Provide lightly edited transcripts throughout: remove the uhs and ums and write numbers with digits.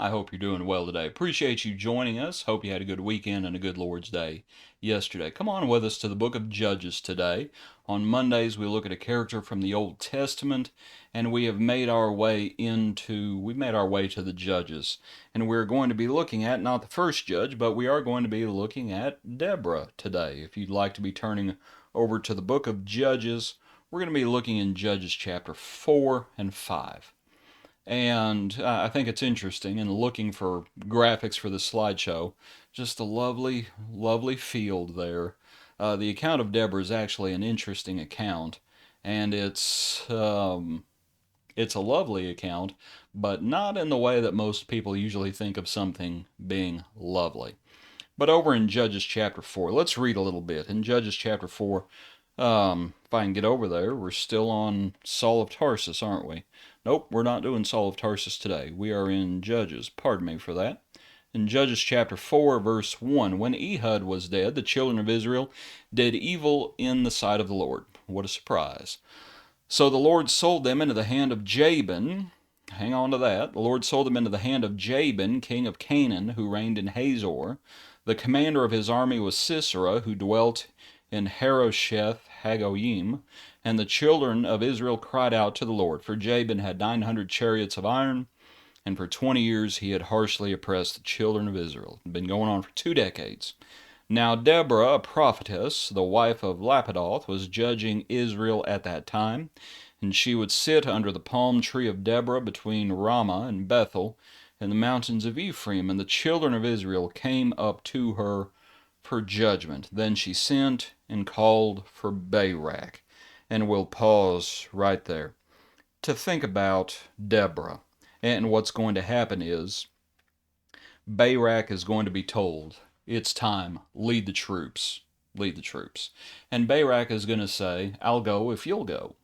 I hope you're doing well today. Appreciate you joining us. Hope you had a good weekend and a good Lord's Day yesterday. Come on with us to the book of Judges today. On Mondays, we look at a character from the Old Testament, and we've made our way to the Judges. And we're going to be looking at not the first judge, but we are going to be looking at Deborah today. If you'd like to be turning over to the book of Judges, we're going to be looking in Judges chapter 4 and 5. And I think it's interesting in looking for graphics for the slideshow. Just a lovely, lovely field there. The account of Deborah is actually an interesting account, and it's a lovely account, but not in the way that most people usually think of something being lovely. But over in Judges chapter 4, let's read a little bit. In Judges chapter 4, if I can get over there, we're still on Saul of Tarsus, aren't we? Nope, we're not doing Saul of Tarsus today. We are in Judges. Pardon me for that. In Judges chapter 4, verse 1, when Ehud was dead, the children of Israel did evil in the sight of the Lord. What a surprise. So the Lord sold them into the hand of Jabin. Hang on to that. The Lord sold them into the hand of Jabin, king of Canaan, who reigned in Hazor. The commander of his army was Sisera, who dwelt in Harosheth Hagoyim. And the children of Israel cried out to the Lord, for Jabin had 900 chariots of iron, and for 20 years he had harshly oppressed the children of Israel. It had been going on for 2 decades. Now Deborah, a prophetess, the wife of Lapidoth, was judging Israel at that time, and she would sit under the palm tree of Deborah between Ramah and Bethel in the mountains of Ephraim, and the children of Israel came up to her for judgment. Then she sent and called for Barak. And we'll pause right there to think about Deborah. And what's going to happen is Barak is going to be told, it's time, lead the troops, lead the troops. And Barak is going to say, I'll go if you'll go.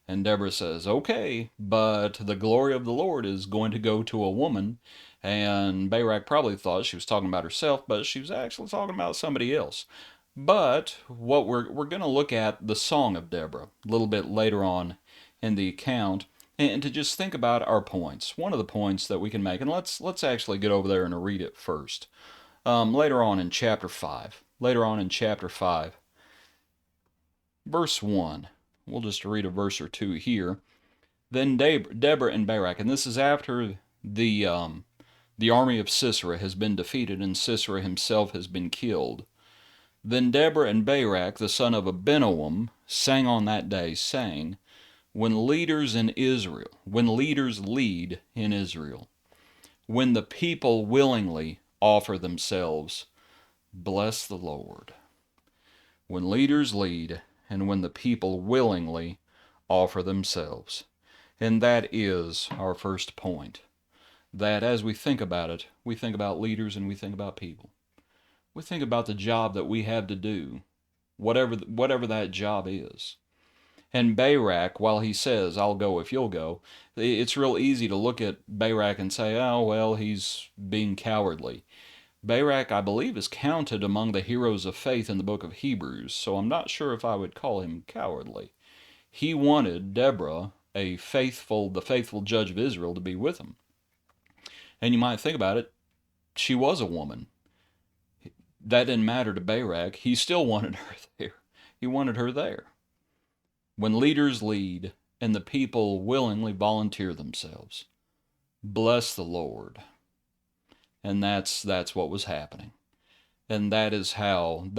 And Deborah says, okay, but the glory of the Lord is going to go to a woman. And Barak probably thought she was talking about herself, but she was actually talking about somebody else. But what we're going to look at the Song of Deborah a little bit later on in the account, and to just think about our points. One of the points that we can make, and let's actually get over there and read it first. Later on in chapter 5, verse 1. We'll just read a verse or two here. Then Deborah and Barak, and this is after the army of Sisera has been defeated and Sisera himself has been killed. Then Deborah and Barak, the son of Abinoam, sang on that day, saying, when leaders lead in Israel, when the people willingly offer themselves, bless the Lord. When leaders lead, and when the people willingly offer themselves. And that is our first point. That as we think about it, we think about leaders and we think about people. We think about the job that we have to do, whatever that job is. And Barak, while he says, I'll go if you'll go, it's real easy to look at Barak and say, oh, well, he's being cowardly. Barak, I believe, is counted among the heroes of faith in the book of Hebrews, so I'm not sure if I would call him cowardly. He wanted Deborah, the faithful judge of Israel, to be with him. And you might think about it, she was a woman. That didn't matter to Barak. He still wanted her there. He wanted her there. When leaders lead and the people willingly volunteer themselves, bless the Lord. And that's what was happening. And that is how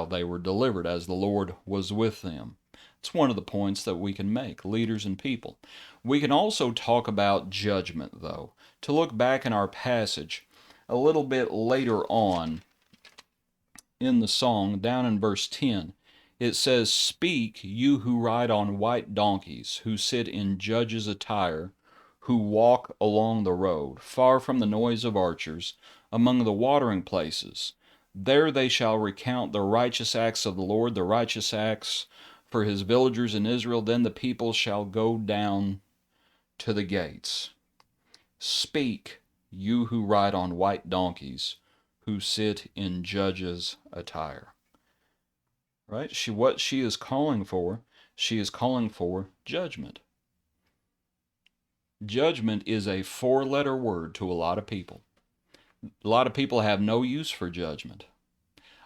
they were delivered, as the Lord was with them. It's one of the points that we can make, leaders and people. We can also talk about judgment, though. To look back in our passage a little bit later on, in the song, down in verse 10, it says, speak, you who ride on white donkeys, who sit in judges' attire, who walk along the road, far from the noise of archers, among the watering places. There they shall recount the righteous acts of the Lord, the righteous acts for his villagers in Israel. Then the people shall go down to the gates. Speak, you who ride on white donkeys, who sit in judges' attire. Right? What she is calling for judgment. Judgment is a four-letter word to a lot of people. A lot of people have no use for judgment.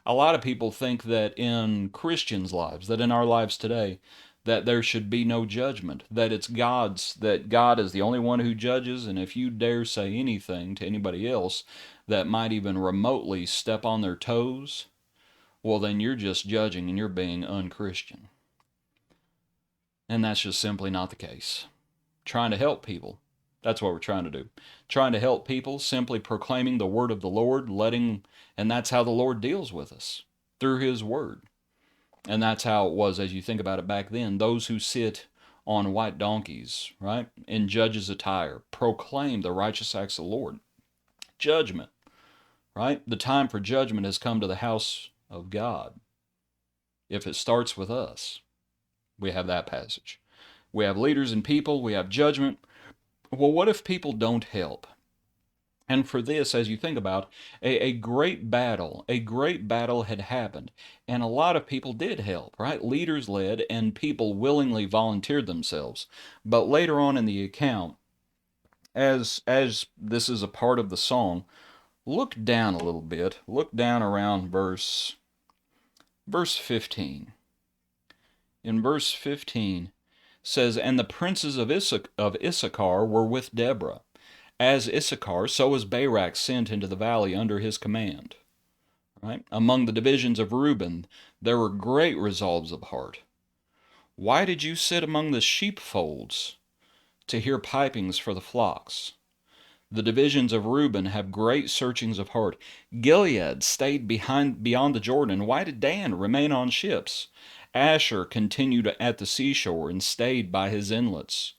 A lot of people think that in Christians' lives, that in our lives today, that there should be no judgment, that that God is the only one who judges, and if you dare say anything to anybody else that might even remotely step on their toes, well, then you're just judging and you're being unchristian. And that's just simply not the case. Trying to help people. That's what we're trying to do. Trying to help people, simply proclaiming the word of the Lord, and that's how the Lord deals with us, through His word. And that's how it was, as you think about it back then. Those who sit on white donkeys, right, in judges' attire, proclaim the righteous acts of the Lord. Judgment, right? The time for judgment has come to the house of God. If it starts with us, we have that passage. We have leaders and people, we have judgment. Well, what if people don't help? And for this, as you think about, a great battle had happened, and a lot of people did help, right? Leaders led, and people willingly volunteered themselves. But later on in the account, as this is a part of the song, look down a little bit. Look down around verse 15. In verse 15 says, "And the princes of Issachar were with Deborah. As Issachar, so was Barak sent into the valley under his command." Right? Among the divisions of Reuben, there were great resolves of heart. "Why did you sit among the sheepfolds to hear pipings for the flocks? The divisions of Reuben have great searchings of heart. Gilead stayed beyond the Jordan. Why did Dan remain on ships? Asher continued at the seashore and stayed by his inlets.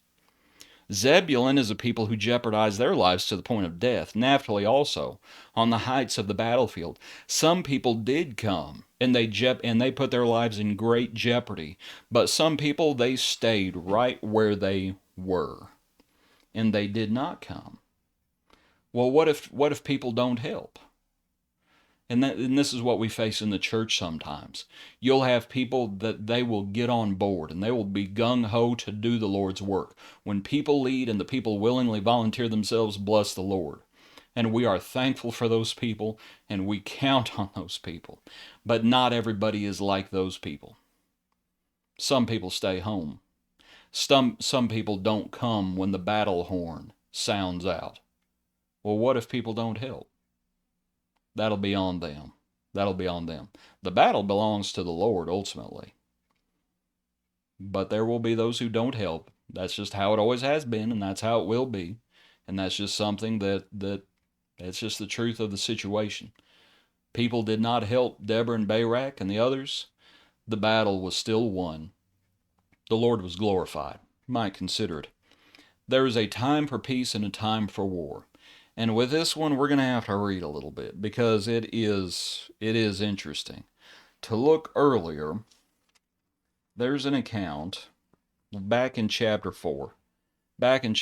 Zebulun is a people who jeopardize their lives to the point of death. Naphtali also, on the heights of the battlefield. Some people did come, and they put their lives in great jeopardy. But some people, they stayed right where they were, and they did not come." Well, what if people don't help? And this is what we face in the church sometimes. You'll have people that they will get on board and they will be gung-ho to do the Lord's work. When people lead and the people willingly volunteer themselves, bless the Lord. And we are thankful for those people and we count on those people. But not everybody is like those people. Some people stay home. Some people don't come when the battle horn sounds out. Well, what if people don't help? That'll be on them. That'll be on them. The battle belongs to the Lord ultimately. But there will be those who don't help. That's just how it always has been, and that's how it will be. And that's just something that's just the truth of the situation. People did not help Deborah and Barak and the others. The battle was still won. The Lord was glorified. You might consider it. There is a time for peace and a time for war. And with this one, we're going to have to read a little bit because it is interesting. To look earlier, there's an account back in chapter 4. And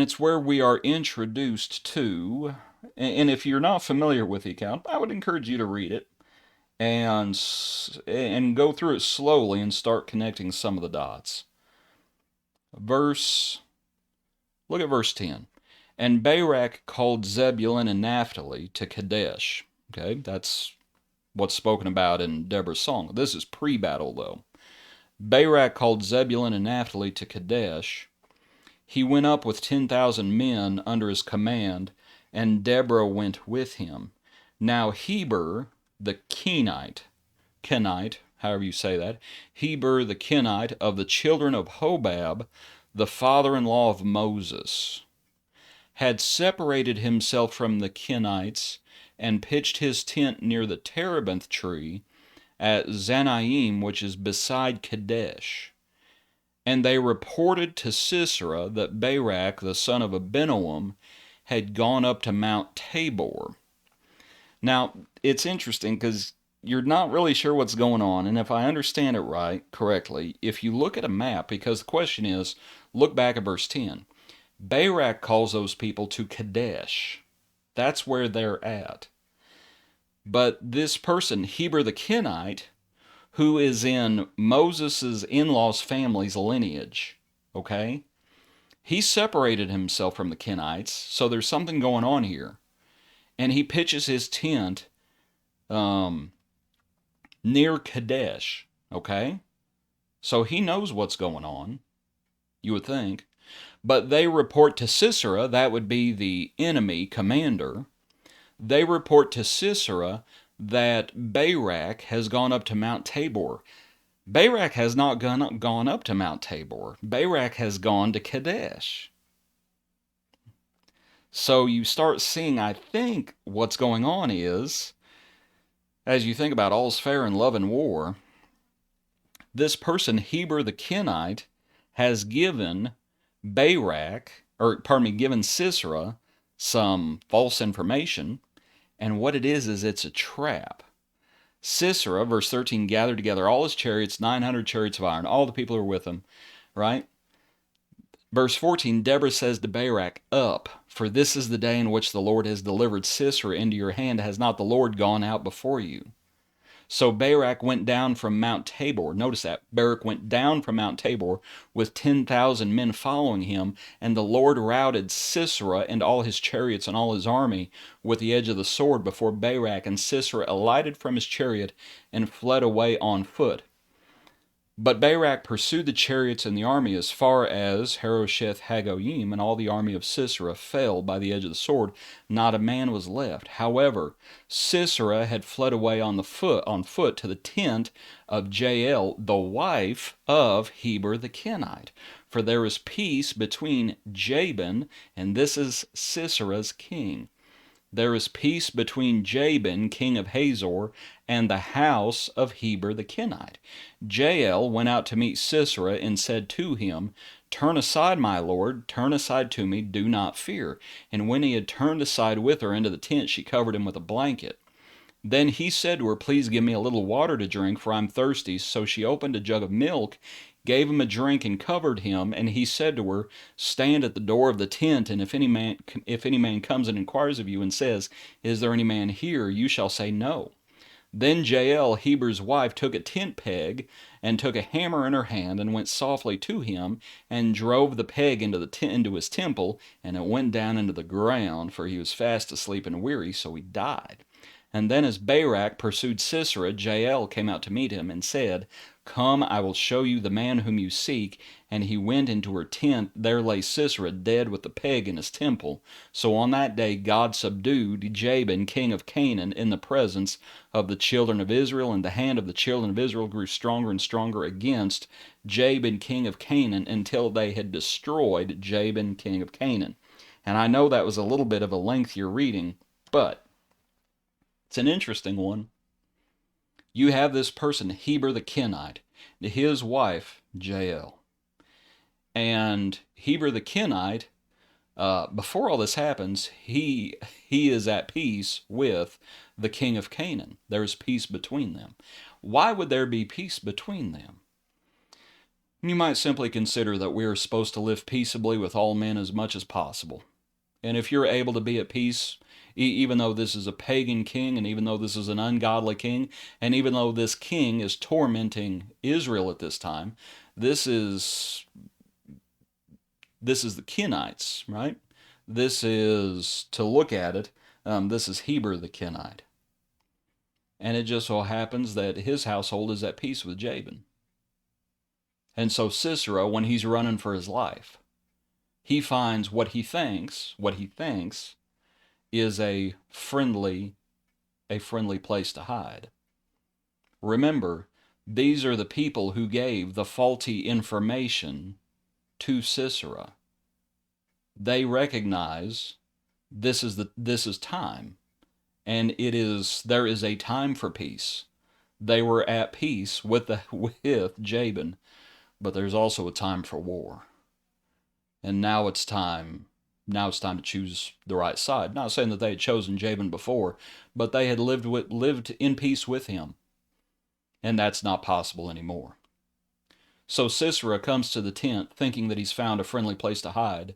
it's where we are introduced to, and if you're not familiar with the account, I would encourage you to read it and go through it slowly and start connecting some of the dots. Look at verse 10. "And Barak called Zebulun and Naphtali to Kadesh." Okay, that's what's spoken about in Deborah's song. This is pre-battle, though. "Barak called Zebulun and Naphtali to Kadesh. He went up with 10,000 men under his command, and Deborah went with him. Now Heber the Kenite, however you say that, Heber the Kenite of the children of Hobab, the father-in-law of Moses, had separated himself from the Kenites and pitched his tent near the terebinth tree at Zanaim, which is beside Kadesh. And they reported to Sisera that Barak, the son of Abinoam, had gone up to Mount Tabor." Now, it's interesting because you're not really sure what's going on, and if I understand it correctly, if you look at a map, because the question is, look back at verse 10. Barak calls those people to Kadesh. That's where they're at. But this person, Heber the Kenite, who is in Moses' in-laws' family's lineage, okay? He separated himself from the Kenites, so there's something going on here. And he pitches his tent um, near Kadesh, okay? So he knows what's going on, you would think. But they report to Sisera, that would be the enemy commander. They report to Sisera that Barak has gone up to Mount Tabor. Barak has not gone up to Mount Tabor. Barak has gone to Kadesh. So you start seeing, I think, what's going on is, as you think about all's fair in love and war, this person, Heber the Kenite, has given given Sisera some false information, and what it is it's a trap. Sisera, verse 13, gathered together all his chariots, 900 chariots of iron, all the people who are with him, right? Verse 14, Deborah says to Barak, "Up, for this is the day in which the Lord has delivered Sisera into your hand. Has not the Lord gone out before you?" So Barak went down from Mount Tabor. Notice that. Barak went down from Mount Tabor with 10,000 men following him, and the Lord routed Sisera and all his chariots and all his army with the edge of the sword before Barak, and Sisera alighted from his chariot and fled away on foot. But Barak pursued the chariots and the army as far as Harosheth Hagoyim, and all the army of Sisera fell by the edge of the sword. Not a man was left. However, Sisera had fled away on foot to the tent of Jael, the wife of Heber the Kenite. For there is peace between Jabin, and this is Sisera's king. There is peace between Jabin, king of Hazor, and the house of Heber the Kenite. Jael went out to meet Sisera and said to him, "Turn aside, my lord, turn aside to me, do not fear." And when he had turned aside with her into the tent, she covered him with a blanket. Then he said to her, "Please give me a little water to drink, for I'm thirsty." So she opened a jug of milk, gave him a drink, and covered him. And he said to her, "Stand at the door of the tent, and if any man comes and inquires of you and says, 'Is there any man here?' you shall say no." Then Jael, Heber's wife, took a tent peg and took a hammer in her hand and went softly to him and drove the peg into his temple, and it went down into the ground, for he was fast asleep and weary, so he died. And then as Barak pursued Sisera, Jael came out to meet him and said, "Come, I will show you the man whom you seek." And he went into her tent. There lay Sisera dead with the peg in his temple. So on that day God subdued Jabin, king of Canaan, in the presence of the children of Israel, and the hand of the children of Israel grew stronger and stronger against Jabin, king of Canaan, until they had destroyed Jabin, king of Canaan. And I know that was a little bit of a lengthier reading, but it's an interesting one. You have this person, Heber the Kenite, his wife, Jael. And Heber the Kenite, before all this happens, he is at peace with the king of Canaan. There's peace between them. Why would there be peace between them? You might simply consider that we are supposed to live peaceably with all men as much as possible. And if you're able to be at peace, even though this is a pagan king, and even though this is an ungodly king, and even though this king is tormenting Israel at this time, this is the Kenites, right? This is, to look at it, this is Heber the Kenite. And it just so happens that his household is at peace with Jabin. And so Sisera, when he's running for his life, he finds what he thinks is a friendly place to hide. Remember, these are the people who gave the faulty information to Sisera. They recognize this is time, and there is a time for peace. They were at peace with Jabin, but there's also a time for war. And now it's time to choose the right side. Not saying that they had chosen Jabin before, but they had lived in peace with him. And that's not possible anymore. So Sisera comes to the tent thinking that he's found a friendly place to hide.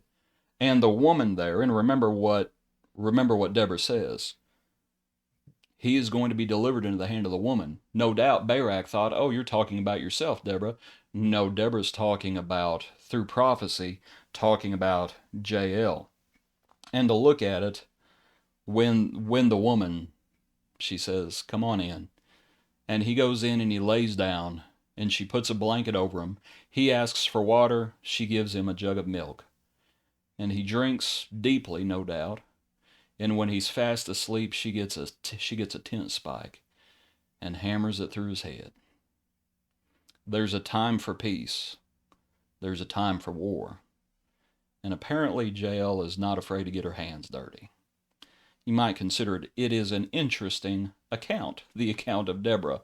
And the woman there, and remember what Deborah says, he is going to be delivered into the hand of the woman. No doubt Barak thought, "Oh, you're talking about yourself, Deborah." No, Deborah's talking about, through prophecy, talking about Jael. And to look at it, when the woman, she says, come on in. And he goes in and he lays down, and she puts a blanket over him. He asks for water. She gives him a jug of milk. And he drinks deeply, no doubt. And when he's fast asleep, she gets a tent spike and hammers it through his head. There's a time for peace. There's a time for war. And apparently Jael is not afraid to get her hands dirty. You might consider it is an interesting account, the account of Deborah.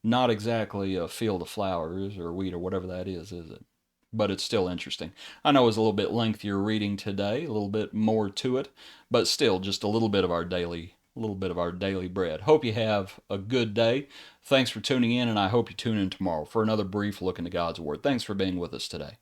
Not exactly a field of flowers or wheat or whatever that is it? But it's still interesting. I know it's a little bit lengthier reading today, a little bit more to it, but still just a little bit of our daily bread. Hope you have a good day. Thanks for tuning in, and I hope you tune in tomorrow for another brief look into God's Word. Thanks for being with us today.